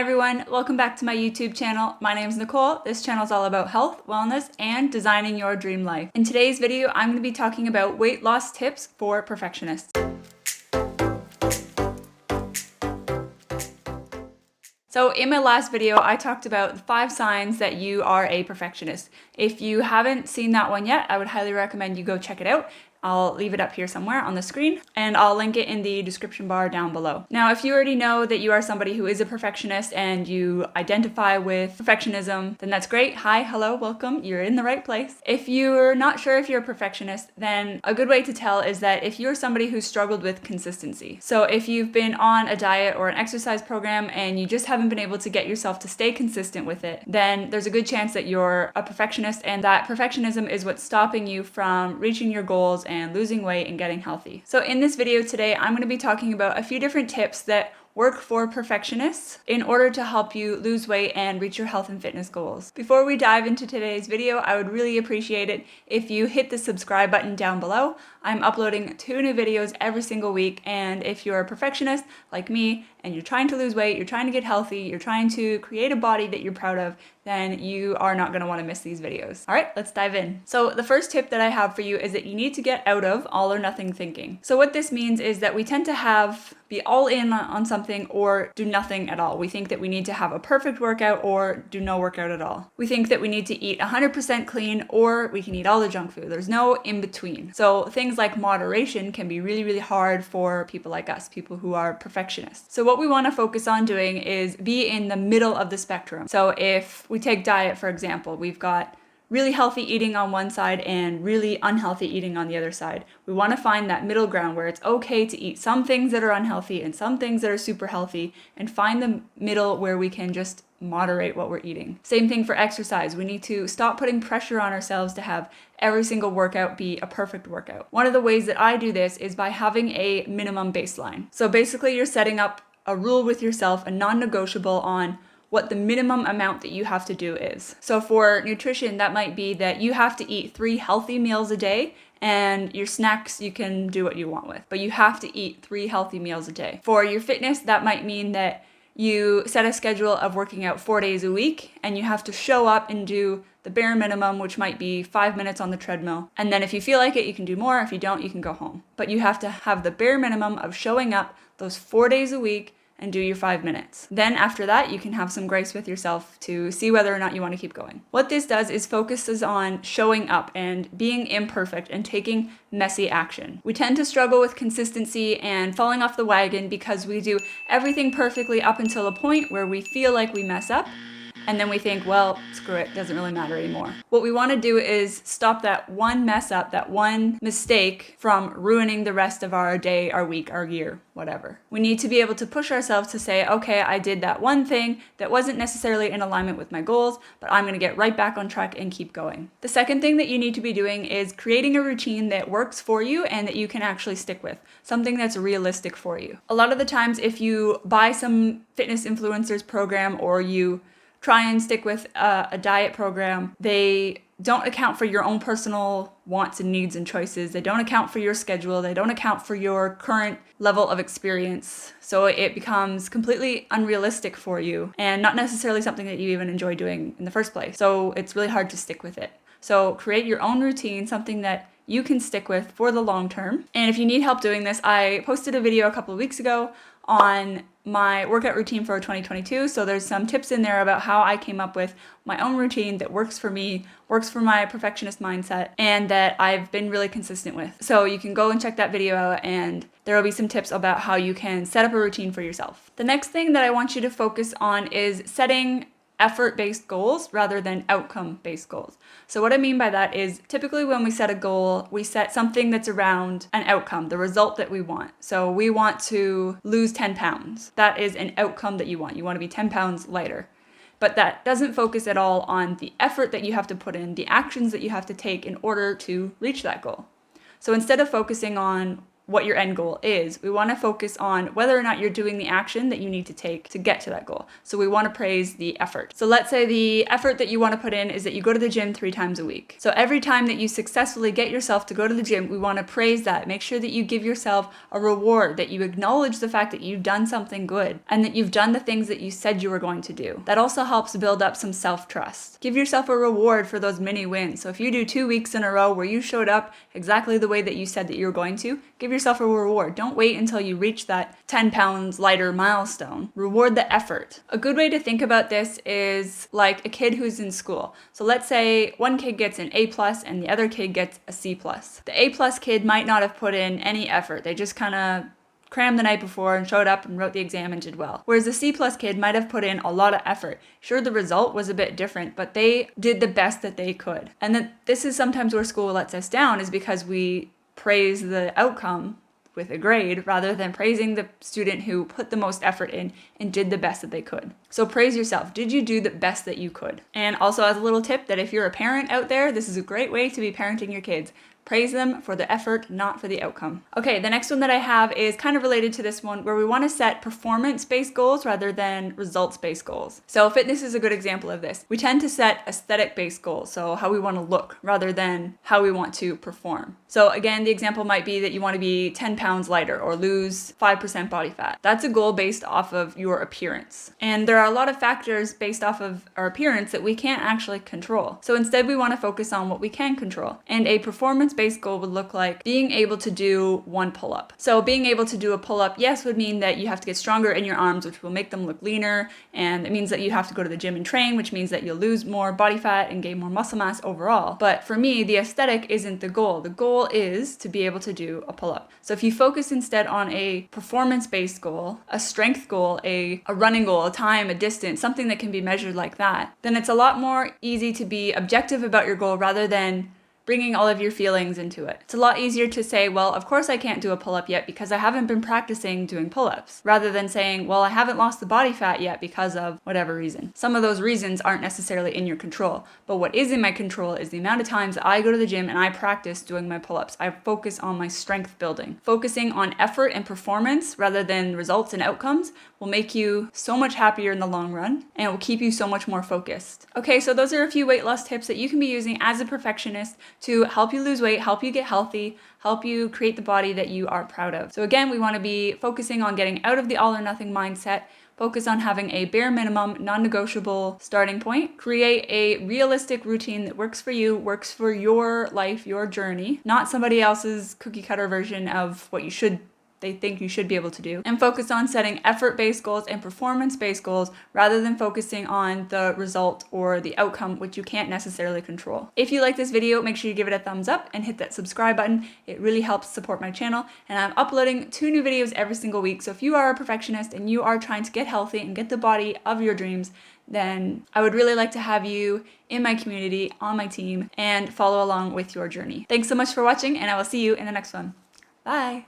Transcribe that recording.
everyone, welcome back to my YouTube channel. My name is Nicole. This channel is all about health, wellness, and designing your dream life. In today's video, I'm going to be talking about weight loss tips for perfectionists. So in my last video, I talked about the 5 signs that you are a perfectionist. If you haven't seen that one yet, I would highly recommend you go check it out. I'll leave it up here somewhere on the screen, and I'll link it in the description bar down below. Now, if you already know that you are somebody who is a perfectionist and you identify with perfectionism, then that's great. Hi, hello, welcome. You're in the right place. If you're not sure if you're a perfectionist, then a good way to tell is that if you're somebody who's struggled with consistency. So if you've been on a diet or an exercise program and you just haven't been able to get yourself to stay consistent with it, then there's a good chance that you're a perfectionist, and that perfectionism is what's stopping you from reaching your goals and losing weight and getting healthy. So in this video today, I'm going to be talking about a few different tips that work for perfectionists in order to help you lose weight and reach your health and fitness goals. Before we dive into today's video, I would really appreciate it if you hit the subscribe button down below. I'm uploading 2 new videos every single week, and if you're a perfectionist like me and you're trying to lose weight, you're trying to get healthy, you're trying to create a body that you're proud of, then you are not going to want to miss these videos. All right, let's dive in. So the first tip that I have for you is that you need to get out of all or nothing thinking. So what this means is that we tend to be all in on something or do nothing at all. We think that we need to have a perfect workout or do no workout at all. We think that we need to eat 100% clean or we can eat all the junk food. There's no in between. So things like moderation can be really, really hard for people like us, people who are perfectionists. So what we want to focus on doing is be in the middle of the spectrum. So if we take diet, for example, we've got really healthy eating on one side and really unhealthy eating on the other side. We want to find that middle ground where it's okay to eat some things that are unhealthy and some things that are super healthy, and find the middle where we can just moderate what we're eating. Same thing for exercise. We need to stop putting pressure on ourselves to have every single workout be a perfect workout. One of the ways that I do this is by having a minimum baseline. So basically you're setting up a rule with yourself, a non-negotiable on what the minimum amount that you have to do is. So for nutrition, that might be that you have to eat 3 healthy meals a day, and your snacks you can do what you want with, but you have to eat 3 healthy meals a day. For your fitness, that might mean that you set a schedule of working out 4 days a week, and you have to show up and do the bare minimum, which might be 5 minutes on the treadmill. And then if you feel like it, you can do more. If you don't, you can go home. But you have to have the bare minimum of showing up those 4 days a week and do your 5 minutes. Then after that, you can have some grace with yourself to see whether or not you want to keep going. What this does is focuses on showing up and being imperfect and taking messy action. We tend to struggle with consistency and falling off the wagon because we do everything perfectly up until a point where we feel like we mess up, and then we think, well, screw it, doesn't really matter anymore. What we want to do is stop that one mess up, that one mistake from ruining the rest of our day, our week, our year, whatever. We need to be able to push ourselves to say, okay, I did that one thing that wasn't necessarily in alignment with my goals, but I'm going to get right back on track and keep going. The second thing that you need to be doing is creating a routine that works for you and that you can actually stick with, something that's realistic for you. A lot of the times, if you buy some fitness influencers program or you try and stick with a diet program, they don't account for your own personal wants and needs and choices. They don't account for your schedule. They don't account for your current level of experience. So it becomes completely unrealistic for you and not necessarily something that you even enjoy doing in the first place. So it's really hard to stick with it. So create your own routine, something that you can stick with for the long term. And if you need help doing this, I posted a video a couple of weeks ago on my workout routine for 2022. So there's some tips in there about how I came up with my own routine that works for me, works for my perfectionist mindset, and that I've been really consistent with. So you can go and check that video out, and there will be some tips about how you can set up a routine for yourself. The next thing that I want you to focus on is setting effort-based goals rather than outcome-based goals. So what I mean by that is typically when we set a goal, we set something that's around an outcome, the result that we want. So we want to lose 10 pounds. That is an outcome that you want. You want to be 10 pounds lighter. But that doesn't focus at all on the effort that you have to put in, the actions that you have to take in order to reach that goal. So instead of focusing on what your end goal is. We want to focus on whether or not you're doing the action that you need to take to get to that goal. So we want to praise the effort. So let's say the effort that you want to put in is that you go to the gym 3 times a week. So every time that you successfully get yourself to go to the gym, we want to praise that. Make sure that you give yourself a reward, that you acknowledge the fact that you've done something good and that you've done the things that you said you were going to do. That also helps build up some self-trust. Give yourself a reward for those mini wins. So if you do 2 weeks in a row where you showed up exactly the way that you said that you were going to, give yourself a reward. Don't wait until you reach that 10 pounds lighter milestone. Reward the effort. A good way to think about this is like a kid who's in school. So let's say one kid gets an A+ and the other kid gets a C+. The A+ kid might not have put in any effort. They just kind of crammed the night before and showed up and wrote the exam and did well. Whereas the C+ kid might have put in a lot of effort. Sure, the result was a bit different, but they did the best that they could. And that this is sometimes where school lets us down, is because we praise the outcome with a grade rather than praising the student who put the most effort in and did the best that they could. So praise yourself. Did you do the best that you could? And also, as a little tip, that if you're a parent out there, this is a great way to be parenting your kids. Praise them for the effort, not for the outcome. Okay, the next one that I have is kind of related to this one, where we want to set performance-based goals rather than results-based goals. So fitness is a good example of this. We tend to set aesthetic-based goals, so how we want to look rather than how we want to perform. So again, the example might be that you want to be 10 pounds lighter or lose 5% body fat. That's a goal based off of your appearance. And there are a lot of factors based off of our appearance that we can't actually control. So instead, we want to focus on what we can control. And a performance-based goal would look like being able to do 1 pull-up. So being able to do a pull-up, yes, would mean that you have to get stronger in your arms, which will make them look leaner. And it means that you have to go to the gym and train, which means that you'll lose more body fat and gain more muscle mass overall. But for me, the aesthetic isn't the goal. The goal is to be able to do a pull-up. So if you focus instead on a performance-based goal, a strength goal, a running goal, a time, a distance, something that can be measured like that, then it's a lot more easy to be objective about your goal rather than bringing all of your feelings into it. It's a lot easier to say, well, of course I can't do a pull-up yet because I haven't been practicing doing pull-ups, rather than saying, well, I haven't lost the body fat yet because of whatever reason. Some of those reasons aren't necessarily in your control, but what is in my control is the amount of times I go to the gym and I practice doing my pull-ups. I focus on my strength building. Focusing on effort and performance rather than results and outcomes will make you so much happier in the long run, and it will keep you so much more focused. Okay, so those are a few weight loss tips that you can be using as a perfectionist to help you lose weight, help you get healthy, help you create the body that you are proud of. So again, we want to be focusing on getting out of the all or nothing mindset, focus on having a bare minimum, non-negotiable starting point, create a realistic routine that works for you, works for your life, your journey, not somebody else's cookie cutter version of what they think you should be able to do, and focus on setting effort-based goals and performance-based goals rather than focusing on the result or the outcome, which you can't necessarily control. If you like this video, make sure you give it a thumbs up and hit that subscribe button. It really helps support my channel, and I'm uploading 2 new videos every single week. So if you are a perfectionist and you are trying to get healthy and get the body of your dreams, then I would really like to have you in my community, on my team, and follow along with your journey. Thanks so much for watching, and I will see you in the next one. Bye!